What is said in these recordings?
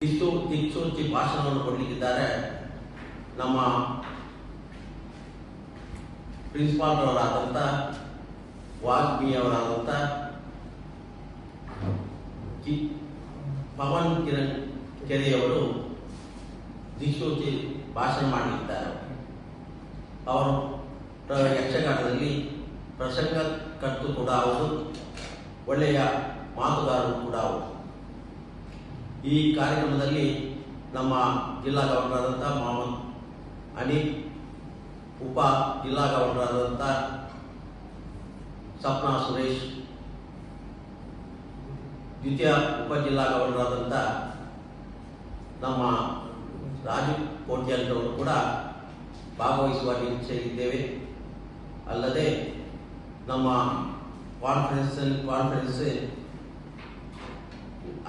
ದಿಕ್ಸೂಚಿ ಭಾಷಣವನ್ನು ಕೊಡಲಿಕ್ಕಿದ್ದಾರೆ. ನಮ್ಮ ಪ್ರಿನ್ಸಿಪಾಲ್ರವರಾದಂಥ ವಾಗ್ಮಿಯವರಾದಂಥ ಪವನ್ ಕಿರಣ್ ಕೆರೆಯವರು ದಿಕ್ಸೂಚಿ ಭಾಷಣ ಮಾಡಲಿದ್ದಾರೆ. ಅವರು ಯಕ್ಷಗಾನದಲ್ಲಿ ಪ್ರಸಂಗಕರ್ತರು ಕೂಡ ಹೌದು, ಒಳ್ಳೆಯ ಮಾತುಗಾರರು ಕೂಡ ಹೌದು. ಈ ಕಾರ್ಯಕ್ರಮದಲ್ಲಿ ನಮ್ಮ ಜಿಲ್ಲಾ ಗವರ್ನರಾದಂಥ ಮೊಹಮ್ಮದ್ ಅನೀಫ್, ಉಪ ಜಿಲ್ಲಾ ಗವರ್ನರಾದಂಥ ಸಪ್ನಾ ಸುರೇಶ್, ದ್ವಿತೀಯ ಉಪ ಜಿಲ್ಲಾ ಗವರ್ನರಾದಂಥ ನಮ್ಮ ರಾಜು ಕೋಟ್ಯಾಲ್ರವರು ಕೂಡ ಭಾಗವಹಿಸುವ ನಿರೀಕ್ಷೆಯಿದ್ದೇವೆ. ಅಲ್ಲದೆ ನಮ್ಮ ಕಾನ್ಫರೆನ್ಸ್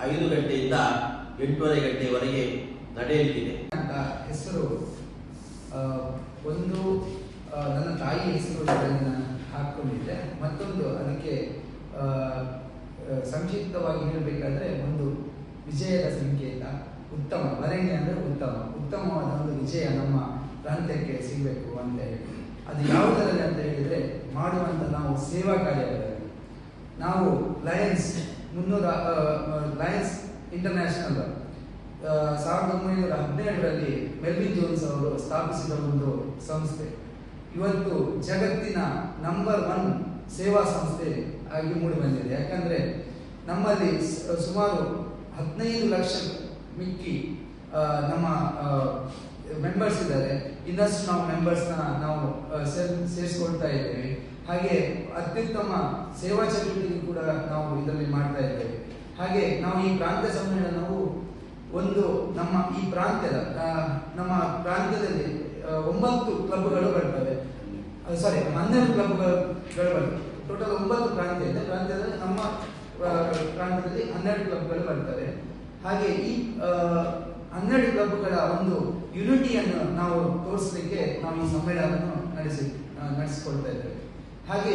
5 ಗಂಟೆಯಿಂದ 8:30 ಗಂಟೆಯವರೆಗೆ ನಡೆಯಲಿದೆ ಅಂತ ಹೆಸರು. ಒಂದು ನನ್ನ ತಾಯಿ ಹೆಸರು ನಾನು ಹಾಕ್ಕೊಂಡಿದ್ದೆ. ಮತ್ತೊಂದು ಅದಕ್ಕೆ ಸಂಕ್ಷಿಪ್ತವಾಗಿ ಹೇಳಬೇಕಾದ್ರೆ ಒಂದು ವಿಜಯದ ಸಂಕೇತ, ಉತ್ತಮ ವರೆಣ್ಯ ಅಂದರೆ ಉತ್ತಮವಾದ ಒಂದು ವಿಜಯ ನಮ್ಮ ಪ್ರಾಂತ್ಯಕ್ಕೆ ಸಿಗಬೇಕು ಅಂತ ಹೇಳಿ. ಅದು ಯಾವುದರಲ್ಲಿ ಅಂತ ಹೇಳಿದರೆ ಮಾಡುವಂಥ ನಾವು ಸೇವಾ ಕಾರ್ಯಗಳಲ್ಲಿ ನಾವು ಲಯನ್ಸ್ ಇಂಟರ್ನ್ಯಾಷನಲ್ 1917ರಲ್ಲಿ ಮೆಲ್ವಿನ್ ಜೋನ್ಸ್ ಅವರು ಸ್ಥಾಪಿಸಿದ ಒಂದು ಸಂಸ್ಥೆ ಇವತ್ತು ಜಗತ್ತಿನ ನಂಬರ್ 1 ಸೇವಾ ಸಂಸ್ಥೆ ಆಗಿ ಮೂಡಿ ಬಂದಿದೆ. ಯಾಕಂದ್ರೆ ನಮ್ಮಲ್ಲಿ ಸುಮಾರು 15 ಲಕ್ಷ ಮಿಕ್ಕಿ ನಮ್ಮ ಮೆಂಬರ್ಸ್ ಇದ್ದಾರೆ. ಇನ್ನಷ್ಟು ನಾವು ಮೆಂಬರ್ಸ್ನ ನಾವು ಸೇರಿಸ್ಕೊಳ್ತಾ ಇದ್ದೇವೆ. ಹಾಗೆ ಅತ್ಯುತ್ತಮ ಸೇವಾ ಚಟುವಟಿಕೆ ಕೂಡ ನಾವು ಇದರಲ್ಲಿ ಮಾಡ್ತಾ ಇದ್ದೇವೆ. ಹಾಗೆ ನಾವು ಈ ಪ್ರಾಂತ್ಯ ಸಮ್ಮೇಳನವು ಒಂದು ನಮ್ಮ ಪ್ರಾಂತ್ಯದಲ್ಲಿ 9 ಕ್ಲಬ್ಗಳು ಬರ್ತವೆ. 12 ಕ್ಲಬ್ಗಳು ಬರ್ತವೆ. ಟೋಟಲ್ 9 ಪ್ರಾಂತ್ಯ ಇದೆ. ಪ್ರಾಂತ್ಯದಲ್ಲಿ ನಮ್ಮ ಪ್ರಾಂತ್ಯದಲ್ಲಿ 12 ಕ್ಲಬ್ಗಳು ಬರ್ತವೆ. ಹಾಗೆ ಈ 12 ಕ್ಲಬ್ಗಳ ಒಂದು ಯುನಿಟಿಯನ್ನು ನಾವು ತೋರಿಸಲಿಕ್ಕೆ ನಾವು ಈ ಸಮ್ಮೇಳನವನ್ನು ನಡೆಸಿಕೊಳ್ತಾ ಇದ್ದೇವೆ. ಹಾಗೆ